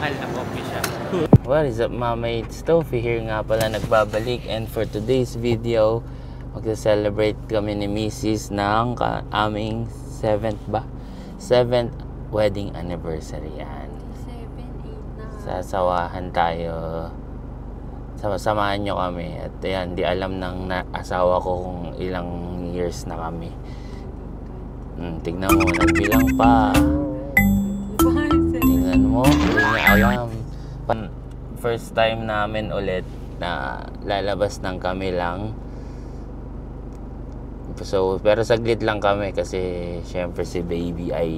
mahal na coffee shop. What is up mga mates? Tofi here nga pala nagbabalik, and for today's video magsa-celebrate kami ni Mrs. ng aming 7th wedding anniversary yan. 7, 8 na. Sasawahan tayo. Samahan nyo kami. At yan, di alam ng asawa ko kung ilang years na kami. Tignan mo, nagbilang pa. Tingnan mo, hindi niya alam. First time namin ulit na lalabas ng kami lang. So, pero saglit lang kami kasi syempre si baby ay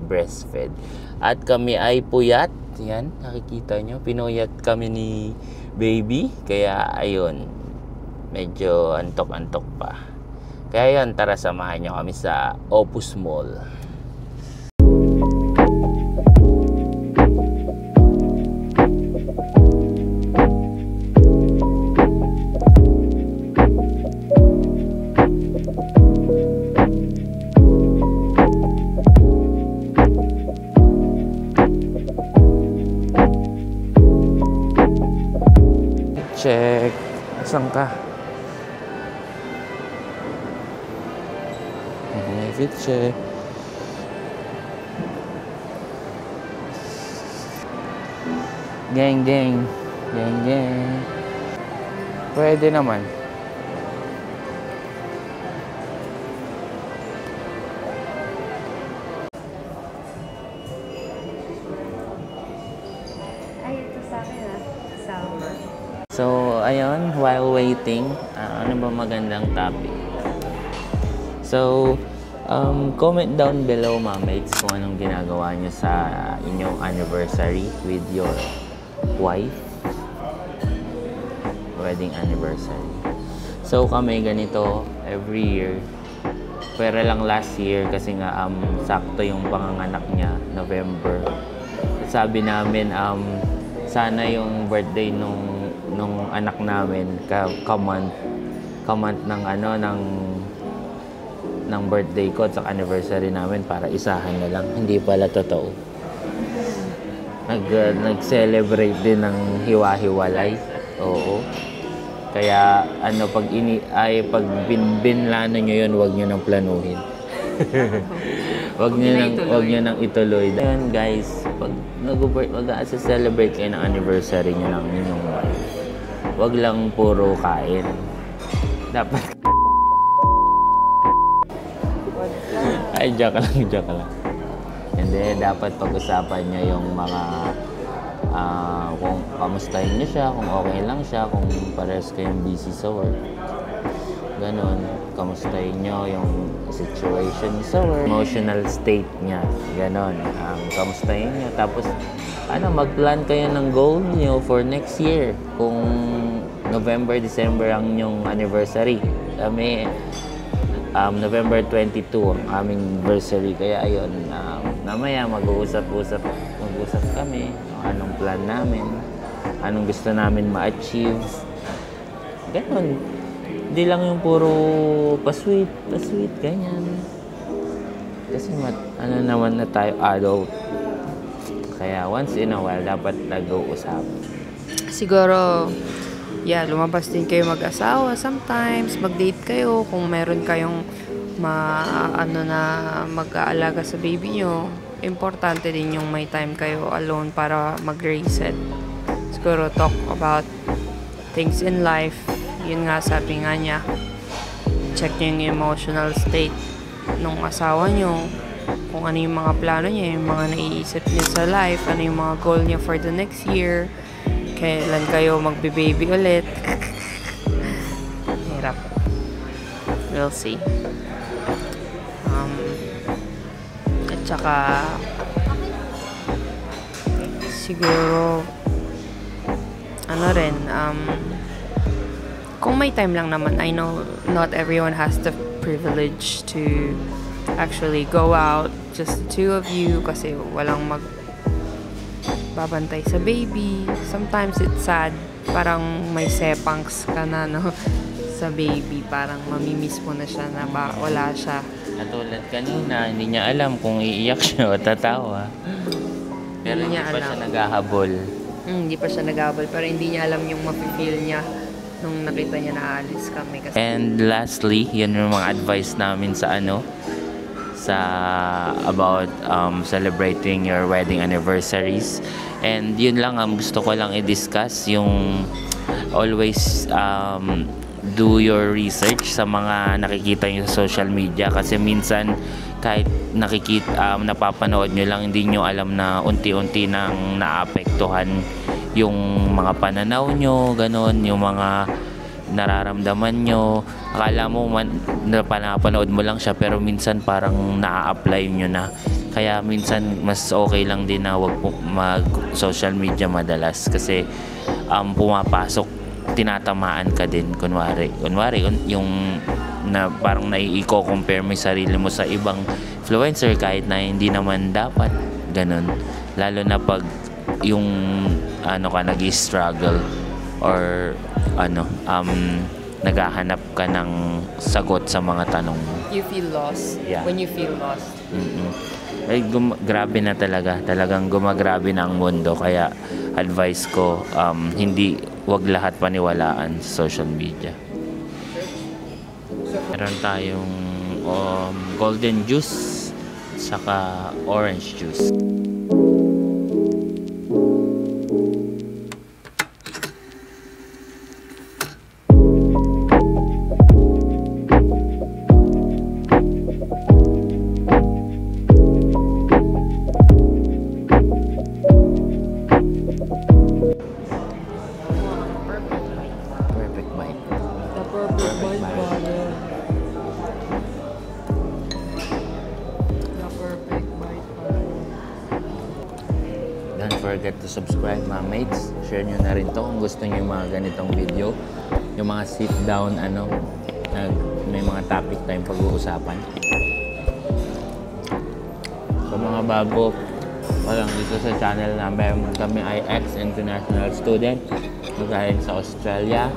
breastfed. At kami ay puyat. Yan, nakikita nyo, pinuyat kami ni baby. Kaya ayun, medyo antok-antok pa. Kaya yun, tara samahan nyo kami sa Opus Mall. Check. Asan ka? Fit check. Gang. Pwede naman. Ay, ito sa akin Salma. So, ayun, while waiting, ano ba magandang topic? So, comment down below mga mates kung anong ginagawa nyo sa inyong anniversary with your wife. Wedding anniversary. So, kami ganito every year. Pero lang last year kasi nga sakto yung panganganak niya, November. Sabi namin, sana yung birthday nung anak namin ka-month ng birthday ko at sa anniversary namin para isahan na lang. Hindi pala totoo. Nag-celebrate din ng hiwa-hiwalay. Oo. Kaya pag binlano nyo yun, wag nyo nang planuhin. wag nyo nang ituloy. Ayun guys, pag mag-celebrate kayo ng anniversary nyo ng inyong wife, wag lang puro kain. Dapat ay, joke lang. Hindi, dapat pag-usapan nyo yung mga kung kamustahin nyo siya, kung okay lang siya, kung parehas kayong busy sa work. Ganon, kamustahin nyo yung situation sa work, emotional state niya. Ganon, kamustahin nyo. Tapos, mag-plan kayo ng goal nyo for next year. Kung November, December ang yung anniversary. Kami, November 22 ang aming anniversary. Kaya ayun, namaya mag-uusap kami anong plan namin, anong gusto namin ma-achieve. Ganon. Hindi lang yung puro pa-sweet, ganyan. Kasi naman na tayo adult. Kaya once in a while, dapat nag-uusap. Siguro, lumabas din kayo mag-asawa sometimes, mag-date kayo kung meron kayong mag-aalaga sa baby nyo. Importante din yung may time kayo alone para mag-reset. Siguro talk about things in life. Yun nga, sabi nga niya, check nyo yung emotional state ng asawa nyo, kung ano yung mga plano niya, yung mga naiisip niya sa life, ano yung mga goal niya for the next year, kailan kayo magbe-baby ulit. Hirap. We'll see. At saka siguro kung may time lang naman, I know not everyone has the privilege to actually go out, just the two of you, kasi walang babantay sa baby. Sometimes it's sad, parang may sepangs ka na sa baby, parang mamimiss mo na siya na wala siya. Katulad kanina, hindi niya alam kung iiyak siya o tatawa. Pero hindi niya pa siya alam. naghahabol. Hindi pa siya nag-abol, pero hindi niya alam yung mafe-feel niya nung nakita niya na aalis kami. Kasi And lastly, yun yung mga advice namin sa about celebrating your wedding anniversaries. And yun lang ang gusto ko lang i-discuss, yung always do your research sa mga nakikita nyo sa social media, kasi minsan kahit napapanood nyo lang, hindi nyo alam na unti-unti nang naapektuhan yung mga pananaw nyo, ganun, yung mga nararamdaman nyo. Akala mo napapanood mo lang siya, pero minsan parang na-apply nyo na. Kaya minsan mas okay lang din na wag mag social media madalas, kasi pumapasok, tinatamaan ka din. Kunwari yung na parang nai-compare mo yung sarili mo sa ibang influencer, kahit na hindi naman dapat ganun. Lalo na pag yung nag-struggle or naghahanap ka ng sagot sa mga tanong mo. you feel lost. Yeah. When you feel lost. Ay, grabe na talagang gumagrabe na ang mundo, kaya advice ko, wag lahat paniwalaan sa social media. Meron tayong golden juice saka orange juice. Perfect bite. The perfect bite, brother. The perfect bite, brother. Don't forget to subscribe, mga mates. Share nyo na rin to kung gusto nyo yung mga ganitong video. Yung mga sit down, may mga topic tayong pag-uusapan. So mga bago lang dito sa channel namin, kami ay ex-international student. Galing sa Australia,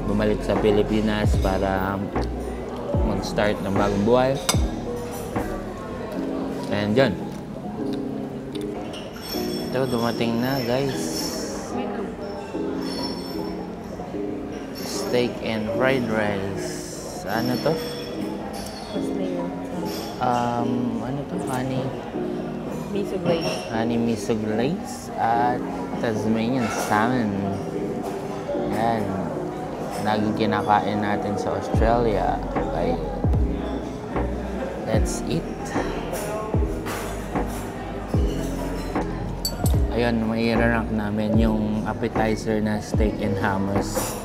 bumalik sa Pilipinas para mag-start ng bagong buhay. And yun. Ito, dumating na, guys. Steak and fried rice. Ano to? Ano to? Honey Miso glaze. honey miso glaze at Tasmanian salmon. Yan. Laging kinakain natin sa Australia. Okay. Let's eat. Ayun, mai-rank namin yung appetizer na steak and hummus.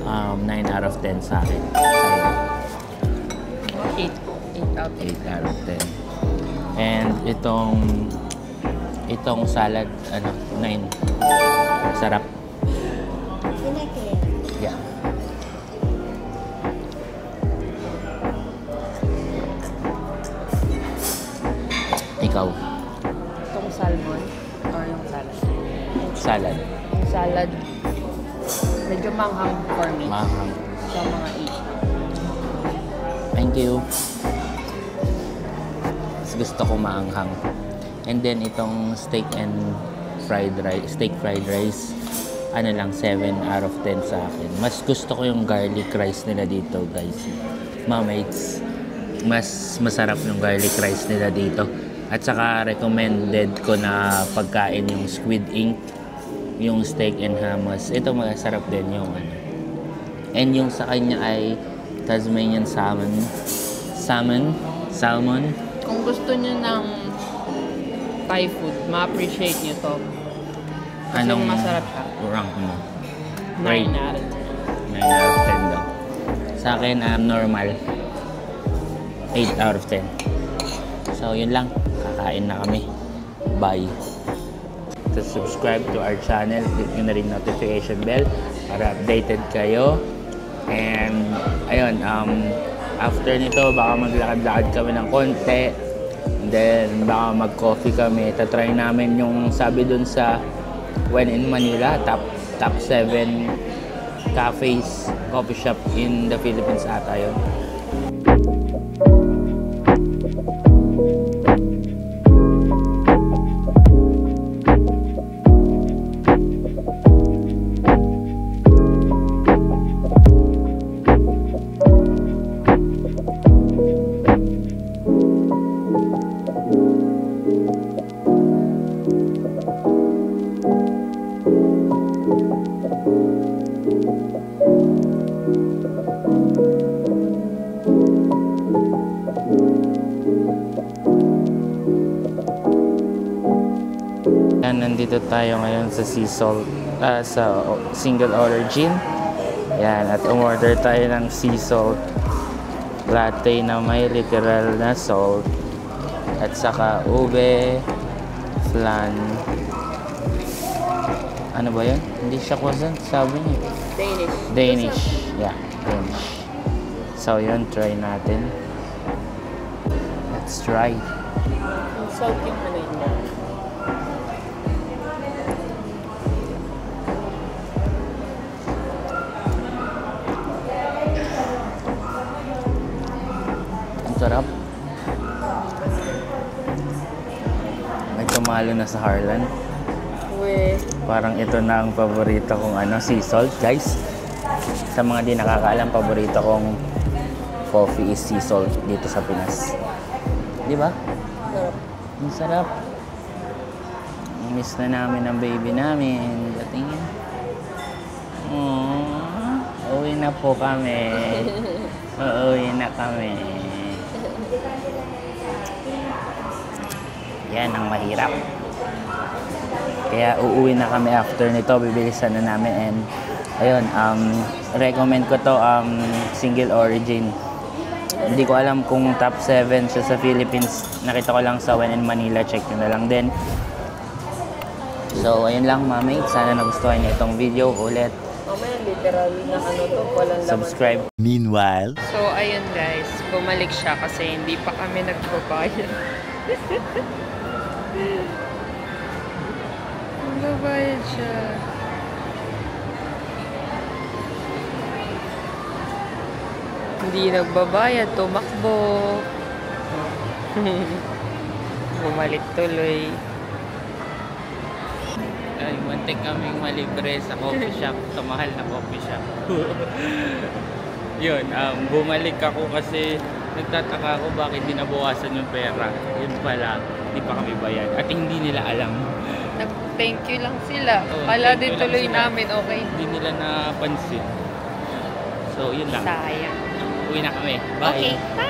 9 out of 10 sa akin. 8 out. 8 out of 10. And itong salad, 9. Sarap. Yeah. Ikaw, Itong salmon or yung salad? salad. Yung salad, medyo manghang for me. Mahang. Sa mga 8. Thank you. Mas gusto ko maanghang. And then itong steak fried rice, 7 out of 10 sa akin. Mas gusto ko yung garlic rice nila dito, guys. Mga mates, mas masarap yung garlic rice nila dito. At saka recommended ko na pagkain yung Squid Ink, yung steak and hummus. Ito masarap din yung And yung sa kanya ay Tasmanian salmon. Kung gusto nyo ng Thai food, ma-appreciate nyo to. Kasi Anong masarap siya. rank mo? 9 out of 9 out of 10 daw. Sa akin, normal. 8 out of 10. So, yun lang. Kakain na kami. Bye. To subscribe to our channel, click nyo na rin notification bell para updated kayo. And, ayun, after nito, baka maglakad-lakad kami ng konti. Then, baka mag-coffee kami. Tatry namin yung sabi dun sa When in Manila, top 7 cafes, coffee shop in the Philippines ata yun. nandito tayo ngayon sa sea salt, sa single origin. Yan, at umorder tayo ng sea salt latte na may literal na salt. At saka ube, flan. Ano ba yun? Hindi siya croissant, sabi niya. Danish. Yeah, Danish. So yun, try natin. Let's try. Salt yung ano yun. Ang sarap. May tumalo na sa Harlan. Parang ito na ang paborito kong sea salt, guys. Sa mga di nakakaalam, paborito kong coffee is sea salt dito sa Pinas. Di ba? Sarap. Ang sarap. Miss na namin ang baby namin. Datingin. Uwi na po kami. Uuwi na kami. Yan ang mahirap. Kaya uuwi na kami after nito. Bibilisan na namin. And ayun, recommend ko to single origin. Hindi ko alam kung top 7 siya sa Philippines. Nakita ko lang sa When in Manila. Check nyo na lang din. So, ayun lang, mami. Sana nagustuhan niyo itong video ulit. Mamaya, literally na to. Walang Subscribe. Meanwhile, So, ayun guys. Bumalik siya kasi hindi pa kami nagbabayad. Nagbabayad siya. Hindi nagbabayad, tumakbo. Bumalik tuloy. Ay, muntik kaming malibre sa coffee shop, sa mahal na coffee shop. Yun, bumalik ako kasi nagtataka ako bakit dinabawasan yung pera. Yun pala, hindi pa kami bayad. At hindi nila alam. Nag-thank you lang sila. Oo, Kala thank din you lang tuloy sila. namin, okay? Hindi nila napansin. So, yun lang. Sayang. Uwi na kami. Bye! Okay, bye!